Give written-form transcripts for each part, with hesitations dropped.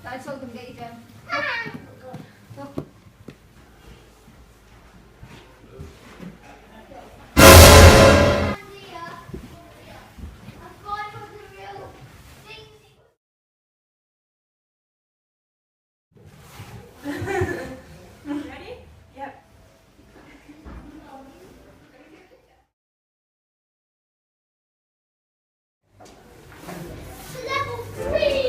I told them get you down. Ready? Yep. Level 3!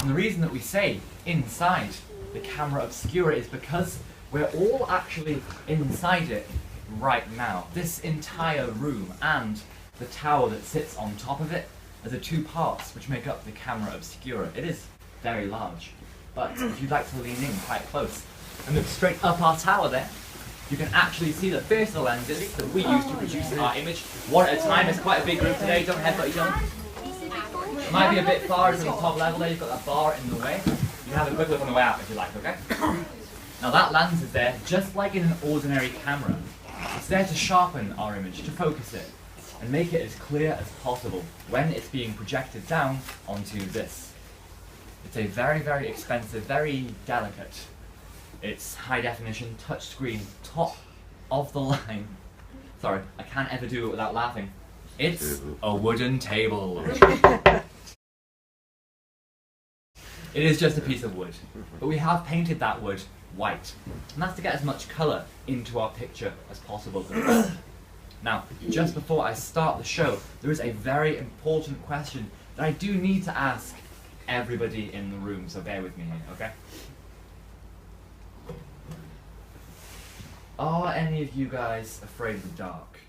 And the reason that we say inside the Camera Obscura is because we're all actually inside it right now. This entire room and the tower that sits on top of it are the two parts which make up the Camera Obscura. It is very large, but if you'd like to lean in quite close and look straight up our tower there, you can actually see the face of the lenses that we use to produce our image. One at a time. It's quite a big group today, don't headbutt each other. Might be a bit far from the top level there, you've got that bar in the way. You can have a quick look on the way out if you like, okay? Now that lens is there just like in an ordinary camera. It's there to sharpen our image, to focus it, and make it as clear as possible when it's being projected down onto this. It's a very, very expensive, very delicate. It's high definition, touchscreen, top of the line. Sorry, I can't ever do it without laughing. It's a wooden table. It is just a piece of wood, but we have painted that wood white, and that's to get as much colour into our picture as possible. Now, just before I start the show, there is a very important question that I do need to ask everybody in the room, so bear with me here, okay? Are any of you guys afraid of the dark?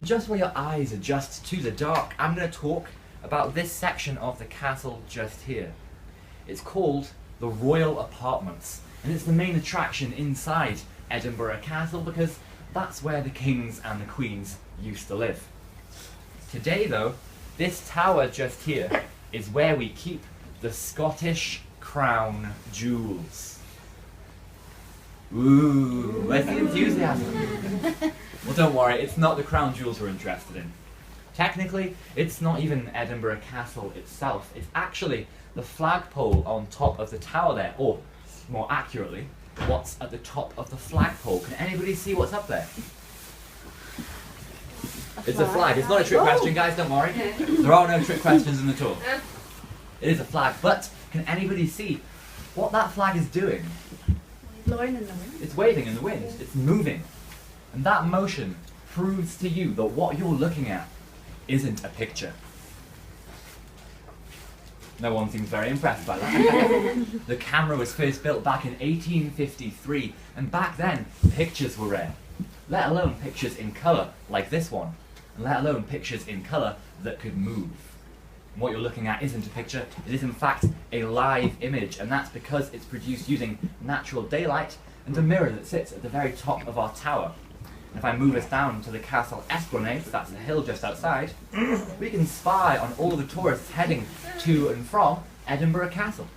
Just while your eyes adjust to the dark, I'm going to talk about this section of the castle just here. It's called the Royal Apartments, and it's the main attraction inside Edinburgh Castle because that's where the kings and the queens used to live. Today though, this tower just here is where we keep the Scottish Crown jewels. Ooh, where's the enthusiasm? Well, don't worry, it's not the crown jewels we're interested in. Technically, it's not even Edinburgh Castle itself. It's actually the flagpole on top of the tower there, or more accurately, what's at the top of the flagpole. Can anybody see what's up there? It's a flag. It's not a trick question, guys, don't worry. There are no trick questions in the talk. It is a flag, but can anybody see what that flag is doing? Blowing in the wind. It's waving in the wind. It's moving. And that motion proves to you that what you're looking at isn't a picture. No one seems very impressed by that. The camera was first built back in 1853, and back then, pictures were rare. Let alone pictures in colour, like this one, and let alone pictures in colour that could move. And what you're looking at isn't a picture, it is in fact a live image, and that's because it's produced using natural daylight and a mirror that sits at the very top of our tower. And if I move us down to the castle esplanade, that's the hill just outside, we can spy on all the tourists heading to and from Edinburgh Castle.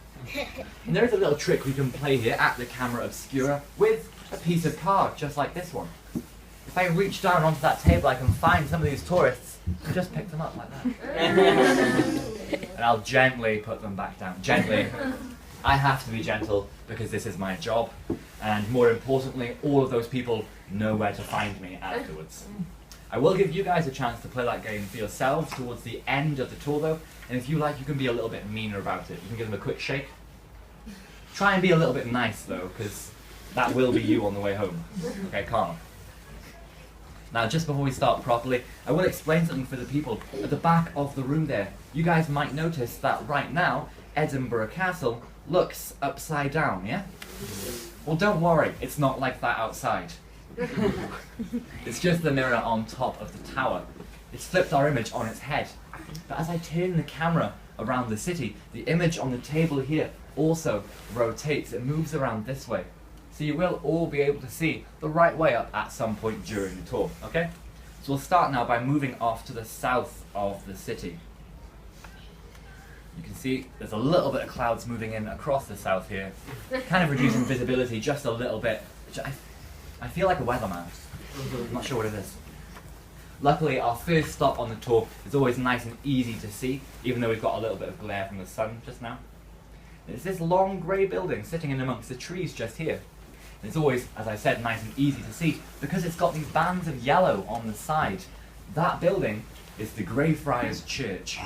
And there is a little trick we can play here at the Camera Obscura with a piece of card, just like this one. If I reach down onto that table, I can find some of these tourists and just pick them up like that. and I'll gently put them back down. Gently. I have to be gentle because this is my job, and more importantly, all of those people know where to find me afterwards. I will give you guys a chance to play that game for yourselves towards the end of the tour though, and if you like, you can be a little bit meaner about it. You can give them a quick shake. Try and be a little bit nice though, because that will be you on the way home. Okay, calm. Now, just before we start properly, I will explain something for the people at the back of the room there. You guys might notice that right now, Edinburgh Castle looks upside down, yeah? Well, don't worry, it's not like that outside. It's just the mirror on top of the tower. It's flipped our image on its head. But as I turn the camera around the city, the image on the table here also rotates. It moves around this way. So you will all be able to see the right way up at some point during the tour, okay? So we'll start now by moving off to the south of the city. You can see there's a little bit of clouds moving in across the south here, kind of reducing visibility just a little bit, which I feel like a weatherman. I'm not sure what it is. Luckily, our first stop on the tour is always nice and easy to see, even though we've got a little bit of glare from the sun just now. It's this long grey building sitting in amongst the trees just here. It's always, as I said, nice and easy to see because it's got these bands of yellow on the side. That building is the Greyfriars Church,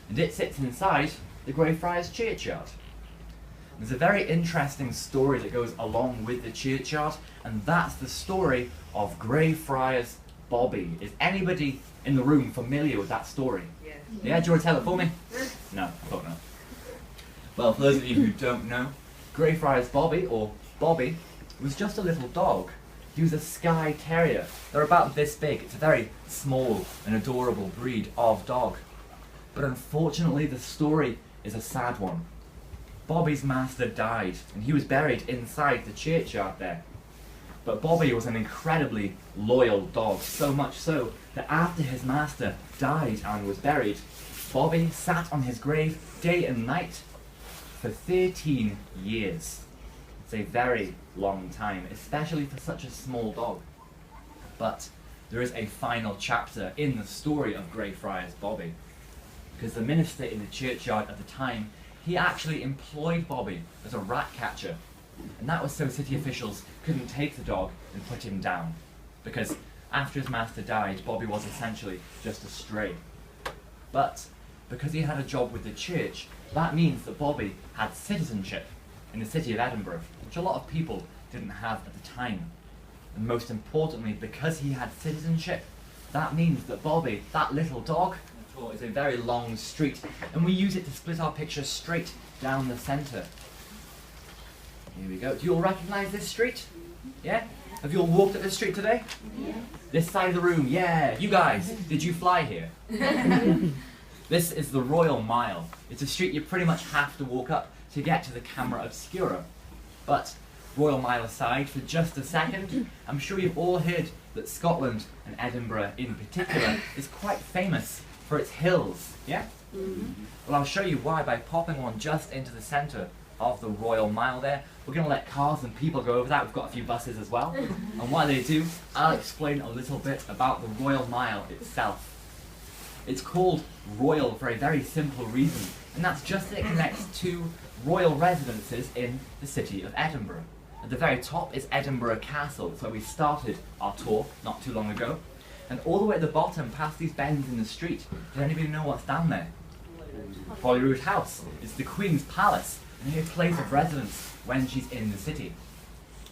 and it sits inside the Greyfriars Churchyard. There's a very interesting story that goes along with the churchyard, and that's the story of Greyfriars Bobby. Is anybody in the room familiar with that story? Yes. Yeah, do you want to tell it for me? No, I thought not. Well, for those of you who don't know, Greyfriars Bobby, or Bobby, was just a little dog. He was a Skye Terrier. They're about this big. It's a very small and adorable breed of dog. But unfortunately, the story is a sad one. Bobby's master died, and he was buried inside the churchyard there. But Bobby was an incredibly loyal dog, so much so that after his master died and was buried, Bobby sat on his grave day and night for 13 years. It's a very long time, especially for such a small dog. But there is a final chapter in the story of Greyfriars Bobby, because the minister in the churchyard at the time, he actually employed Bobby as a rat catcher, and that was so city officials couldn't take the dog and put him down, because after his master died, Bobby was essentially just a stray. But because he had a job with the church, that means that Bobby had citizenship in the city of Edinburgh, which a lot of people didn't have at the time. And most importantly, because he had citizenship, that means that Bobby, that little dog, is a very long street, and we use it to split our picture straight down the centre. Here we go. Do you all recognise this street? Yeah? Have you all walked up this street today? Yeah. This side of the room, yeah. You guys, did you fly here? This is the Royal Mile. It's a street you pretty much have to walk up to get to the Camera Obscura. But Royal Mile aside for just a second, I'm sure you've all heard that Scotland, and Edinburgh in particular, is quite famous for its hills, yeah? Well, I'll show you why by popping one just into the centre of the Royal Mile there. We're going to let cars and people go over that. We've got a few buses as well. And while they do, I'll explain a little bit about the Royal Mile itself. It's called Royal for a very simple reason, and that's just that it connects two royal residences in the city of Edinburgh. At the very top is Edinburgh Castle. That's where we started our tour not too long ago. And all the way at the bottom, past these bends in the street, does anybody know what's down there? Holyrood House. It's the Queen's Palace, and her place of residence when she's in the city.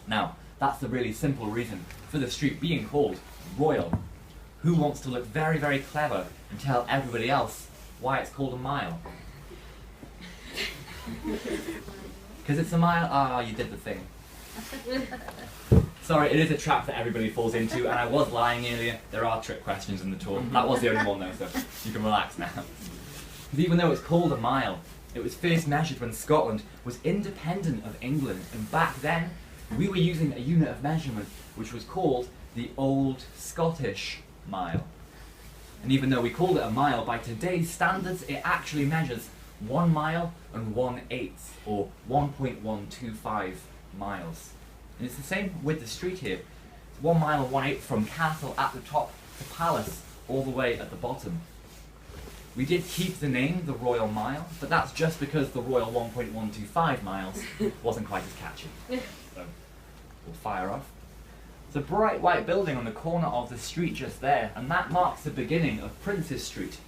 Now, that's the really simple reason for the street being called Royal. Who wants to look very, very clever and tell everybody else why it's called a mile? Because it's a mile? Ah, you did the thing. Sorry, it is a trap that everybody falls into, and I was lying earlier. There are trick questions in the tour. That was the only one though, so you can relax now. Because even though it's called a mile, it was first measured when Scotland was independent of England, and back then we were using a unit of measurement which was called the Old Scottish Mile. And even though we called it a mile, by today's standards it actually measures 1 mile and 1/8, or 1.125 miles. And it's the same with the street here. It's 1 mile and 1/8 from Castle at the top to Palace all the way at the bottom. We did keep the name the Royal Mile, but that's just because the Royal 1.125 miles wasn't quite as catchy. So we'll fire off. It's a bright white building on the corner of the street just there, and that marks the beginning of Princes Street.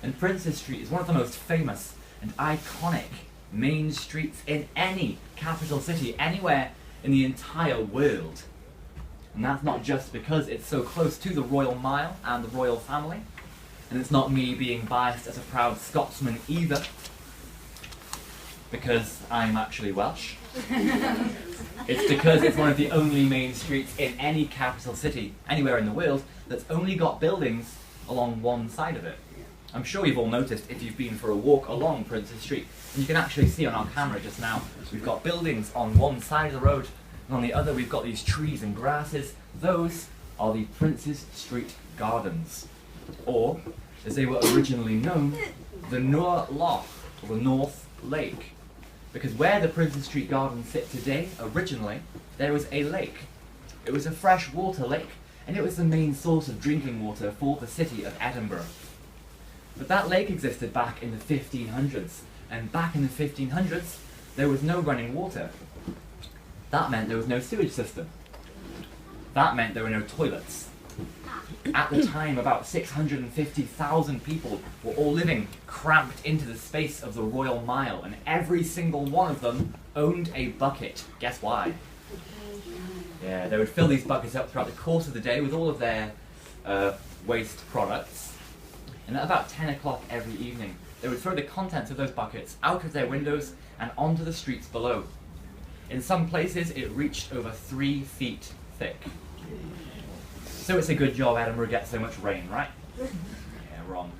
And Princes Street is one of the most famous and iconic main streets in any capital city, anywhere in the entire world. And that's not just because it's so close to the Royal Mile and the royal family, and it's not me being biased as a proud Scotsman either, because I'm actually Welsh. It's because it's one of the only main streets in any capital city, anywhere in the world, that's only got buildings along one side of it. I'm sure you've all noticed if you've been for a walk along Princes Street, and you can actually see on our camera just now, we've got buildings on one side of the road, and on the other we've got these trees and grasses. Those are the Princes Street Gardens, or, as they were originally known, the Nor Loch, or the North Lake. Because where the Princes Street Gardens sit today, originally, there was a lake. It was a freshwater lake, and it was the main source of drinking water for the city of Edinburgh. But that lake existed back in the 1500s, and back in the 1500s, there was no running water. That meant there was no sewage system. That meant there were no toilets. At the time, about 650,000 people were all living cramped into the space of the Royal Mile, and every single one of them owned a bucket. Guess why? Yeah, they would fill these buckets up throughout the course of the day with all of their waste products, and at about 10 o'clock every evening, they would throw the contents of those buckets out of their windows and onto the streets below. In some places, it reached over 3 feet thick. So it's a good job Edinburgh gets so much rain, right? Yeah, wrong.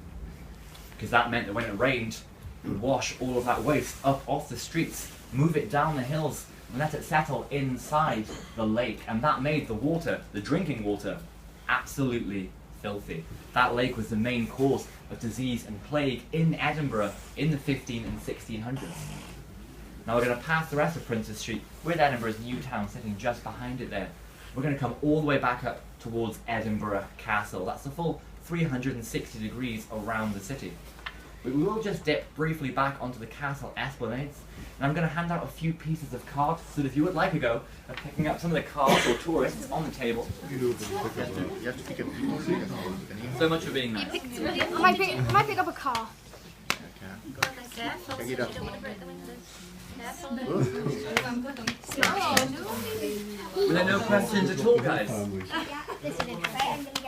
Because that meant that when it rained, it would wash all of that waste up off the streets, move it down the hills, and let it settle inside the lake. And that made the water, the drinking water, absolutely filthy. That lake was the main cause of disease and plague in Edinburgh in the 15 and 1600s. Now we're going to pass the rest of Princes Street with Edinburgh's new town sitting just behind it there. We're going to come all the way back up towards Edinburgh Castle. That's the full 360 degrees around the city. But we will just dip briefly back onto the castle esplanades, and I'm going to hand out a few pieces of cards, so that if you would like a go at picking up some of the cards or tourists on the table. So much for being nice. I might pick up a car. Careful, so you don't want to break the windows. Careful. Were there no questions at all, guys? Yeah, this is it. I'm going to get